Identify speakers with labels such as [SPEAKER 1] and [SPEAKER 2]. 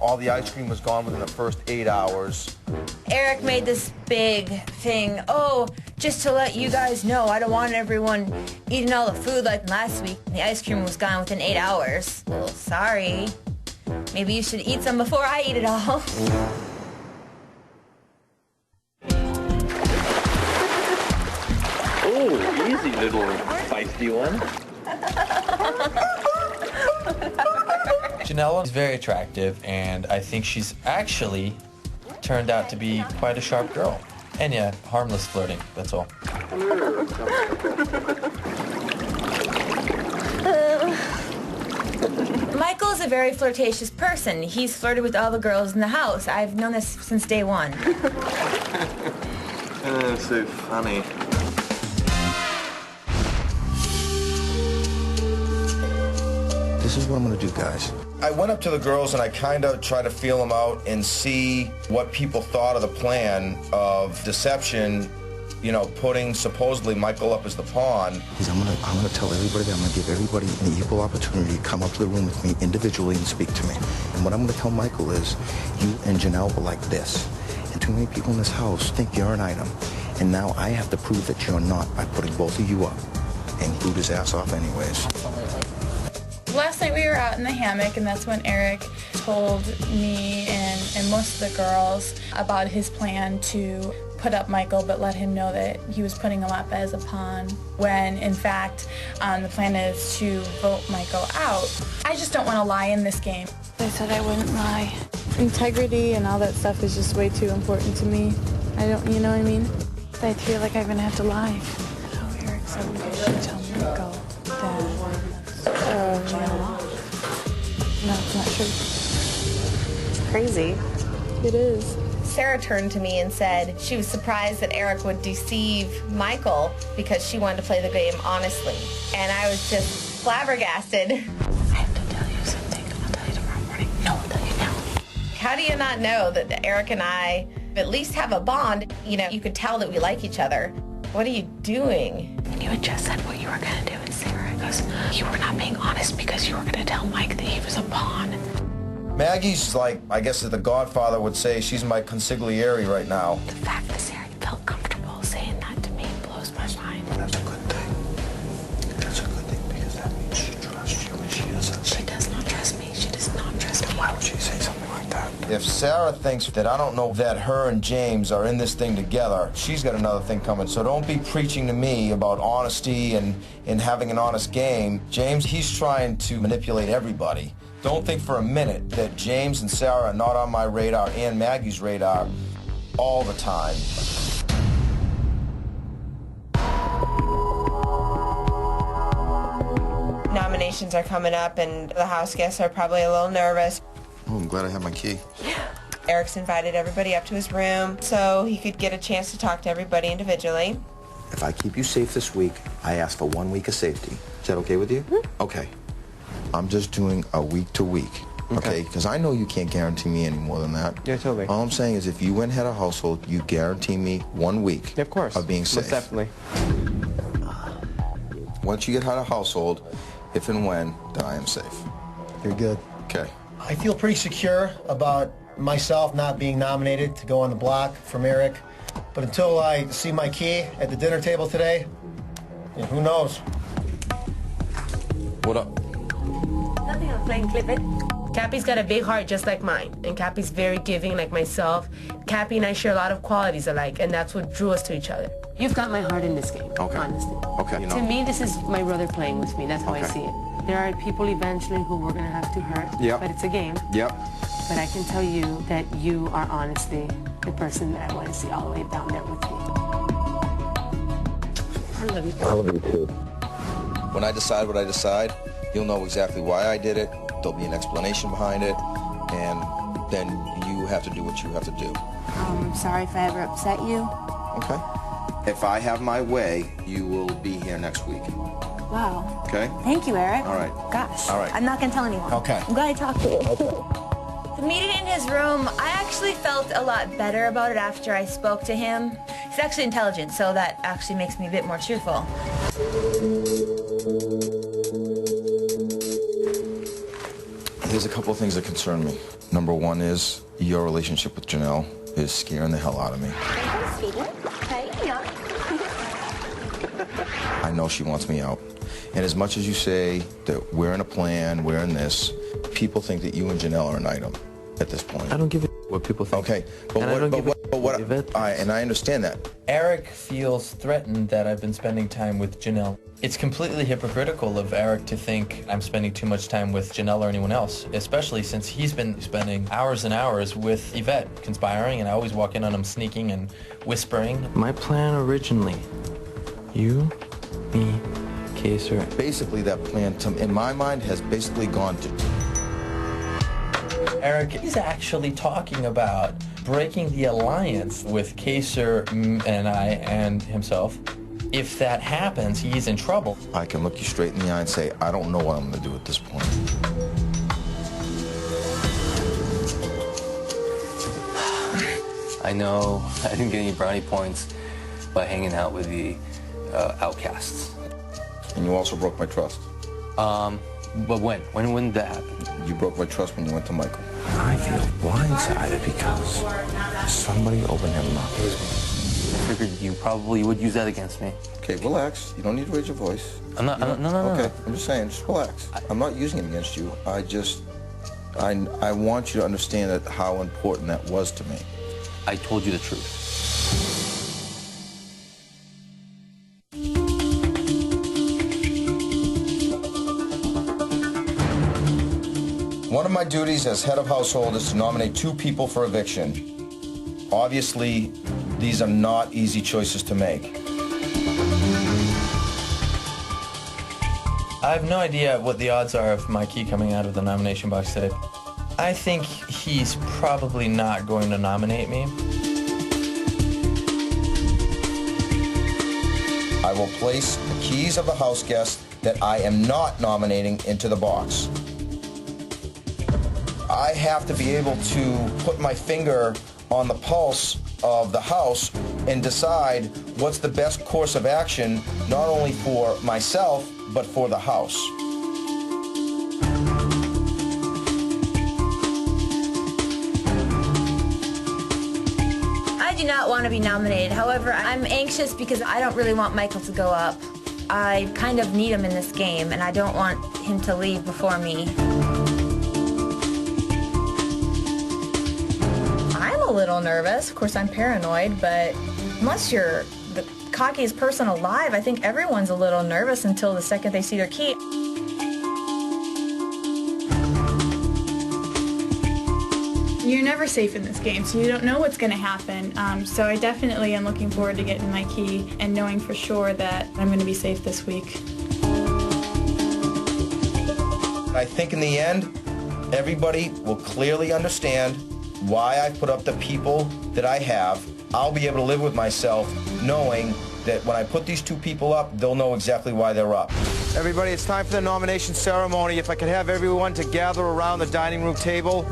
[SPEAKER 1] All the ice cream was gone within the first 8 hours.
[SPEAKER 2] Eric made this big thing, oh, just to let you guys know, I don't want everyone eating all the food like last week. The ice cream was gone within 8 hours. Well, sorry. Maybe you should eat some before I eat it all.
[SPEAKER 3] Oh, easy little feisty one.
[SPEAKER 4] Janella is very attractive, and I think she's actually turned out to be quite a sharp girl. And yeah, harmless flirting, that's all.
[SPEAKER 2] Michael's a very flirtatious person. He's flirted with all the girls in the house. I've known this since day one.
[SPEAKER 3] Oh, so funny.
[SPEAKER 5] This is what I'm gonna do, guys.
[SPEAKER 1] I went up to the girls and I kind of tried to feel them out and see what people thought of the plan of deception, you know, putting supposedly Michael up as the pawn.
[SPEAKER 5] I'm gonna tell everybody that I'm gonna give everybody an equal opportunity to come up to the room with me individually and speak to me. And what I'm gonna tell Michael is, you and Janelle were like this. And too many people in this house think you're an item. And now I have to prove that you're not by putting both of you up. And he boot his ass off anyways.
[SPEAKER 6] Last night we were out in the hammock, and that's when Eric told me and most of the girls about his plan to put up Michael, but let him know that he was putting him up as a pawn, when in fact the plan is to vote Michael out. I just don't want to lie in this game.
[SPEAKER 7] I said I wouldn't lie. Integrity and all that stuff is just way too important to me. I don't, you know what I mean? I feel like I'm gonna have to lie. Oh, Eric said we should tell Michael that. No, it's not true.
[SPEAKER 8] It's crazy.
[SPEAKER 7] It is.
[SPEAKER 2] Sarah turned to me and said she was surprised that Eric would deceive Michael because she wanted to play the game honestly. And I was just flabbergasted.
[SPEAKER 7] I have to tell you something. I'll tell you tomorrow morning. No, I'll tell you now.
[SPEAKER 2] How do you not know that Eric and I at least have a bond? You know, you could tell that we like each other. What are you doing?
[SPEAKER 7] You had just said what you were going to do, and Sarah goes, you were not being honest because you were going to tell Mike that he was a pawn.
[SPEAKER 1] Maggie's like, I guess as the Godfather would say, she's my consigliere right now.
[SPEAKER 7] The fact that Sarah felt comfortable saying that to me blows my mind.
[SPEAKER 5] That's a good thing. That's a good thing because that means she trusts you and she doesn't.
[SPEAKER 7] She does not trust me. She does not trust me.
[SPEAKER 5] Why would she say something like that?
[SPEAKER 1] If Sarah thinks that I don't know that her and James are in this thing together, she's got another thing coming. So don't be preaching to me about honesty and having an honest game. James, he's trying to manipulate everybody. Don't think for a minute that James and Sarah are not on my radar and Maggie's radar all the time.
[SPEAKER 2] Nominations are coming up and the house guests are probably a little nervous.
[SPEAKER 5] Oh, I'm glad I have my key.
[SPEAKER 2] Yeah. Eric's invited everybody up to his room so he could get a chance to talk to everybody individually.
[SPEAKER 5] If I keep you safe this week, I ask for 1 week of safety. Is that okay with you? Mm-hmm. Okay. I'm just doing a week to week, okay? Because I know you can't guarantee me any more than that.
[SPEAKER 9] Yeah, totally.
[SPEAKER 5] All I'm saying is if you went head of household, you guarantee me 1 week
[SPEAKER 9] of course.
[SPEAKER 5] Of being safe.
[SPEAKER 9] Most definitely.
[SPEAKER 5] Once you get head of household, if and when, then I am safe.
[SPEAKER 9] You're good.
[SPEAKER 5] Okay.
[SPEAKER 10] I feel pretty secure about myself not being nominated to go on the block from Eric. But until I see my key at the dinner table today, yeah, who knows?
[SPEAKER 5] What up?
[SPEAKER 2] Nothing, I'm playing Clip It. Cappy's got a big heart just like mine, and Cappy's very giving like myself. Cappy and I share a lot of qualities alike, and that's what drew us to each other.
[SPEAKER 8] You've got my heart in this game, honestly.
[SPEAKER 5] Okay.
[SPEAKER 8] To me, this is my brother playing with me. That's how I see it. There are people eventually who we're going to have to hurt, but it's a game.
[SPEAKER 5] Yep.
[SPEAKER 8] But I can tell you that you are honestly the person that I want to see all the way down there with me. I love you.
[SPEAKER 5] I love you too.
[SPEAKER 1] When I decide what I decide, you'll know exactly why I did it. There'll be an explanation behind it, and then you have to do what you have to do.
[SPEAKER 7] I'm sorry if I ever upset you.
[SPEAKER 5] Okay. If I have my way, you will be here next week.
[SPEAKER 7] Wow.
[SPEAKER 5] Okay?
[SPEAKER 7] Thank you, Eric.
[SPEAKER 5] All right.
[SPEAKER 7] Gosh.
[SPEAKER 5] All right.
[SPEAKER 7] I'm not going to tell anyone.
[SPEAKER 1] Okay.
[SPEAKER 7] I'm glad I talked to you.
[SPEAKER 2] The meeting in his room, I actually felt a lot better about it after I spoke to him. He's actually intelligent, so that actually makes me a bit more cheerful.
[SPEAKER 5] There's a couple of things that concern me. Number one is your relationship with Janelle is scaring the hell out of me. I know she wants me out. And as much as you say that we're in a plan, we're in this, people think that you and Janelle are an item at this point.
[SPEAKER 4] I don't give a what people think.
[SPEAKER 5] Okay, but and I understand that.
[SPEAKER 4] Eric feels threatened that I've been spending time with Janelle. It's completely hypocritical of Eric to think I'm spending too much time with Janelle or anyone else, especially since he's been spending hours and hours with Yvette, conspiring, and I always walk in on him sneaking and whispering. My plan originally, you, me, Kaser.
[SPEAKER 5] Basically, that plan, in my mind, has basically gone to...
[SPEAKER 4] Eric is actually talking about breaking the alliance with Kaser and I and himself. If that happens, he's in trouble.
[SPEAKER 5] I can look you straight in the eye and say, I don't know what I'm going to do at this point.
[SPEAKER 9] I know I didn't get any brownie points by hanging out with the outcasts.
[SPEAKER 5] And you also broke my trust.
[SPEAKER 9] But when? When did that happen?
[SPEAKER 5] You broke my trust when you went to Michael.
[SPEAKER 11] I feel blindsided because somebody opened their mouth.
[SPEAKER 9] I figured you probably would use that against me.
[SPEAKER 5] Okay, relax. You don't need to raise your voice.
[SPEAKER 9] I'm not, no.
[SPEAKER 5] Okay, I'm just saying, just relax. I'm not using it against you. I want you to understand that how important that was to me.
[SPEAKER 9] I told you the truth.
[SPEAKER 1] One of my duties as head of household is to nominate 2 people for eviction. Obviously, these are not easy choices to make.
[SPEAKER 4] I have no idea what the odds are of my key coming out of the nomination box today. I think he's probably not going to nominate me.
[SPEAKER 1] I will place the keys of the house guest that I am not nominating into the box. I have to be able to put my finger on the pulse of the house and decide what's the best course of action, not only for myself, but for the house.
[SPEAKER 2] I do not want to be nominated. However, I'm anxious because I don't really want Michael to go up. I kind of need him in this game, and I don't want him to leave before me.
[SPEAKER 6] I'm a little nervous. Of course, I'm paranoid, but unless you're the cockiest person alive, I think everyone's a little nervous until the second they see their key. You're never safe in this game, so you don't know what's going to happen. So I definitely am looking forward to getting my key and knowing for sure that I'm going to be safe this week.
[SPEAKER 1] I think in the end, everybody will clearly understand why I put up the people that I have. I'll be able to live with myself knowing that when I put these 2 people up, they'll know exactly why they're up. Everybody, it's time for the nomination ceremony. If I could have everyone to gather around the dining room table.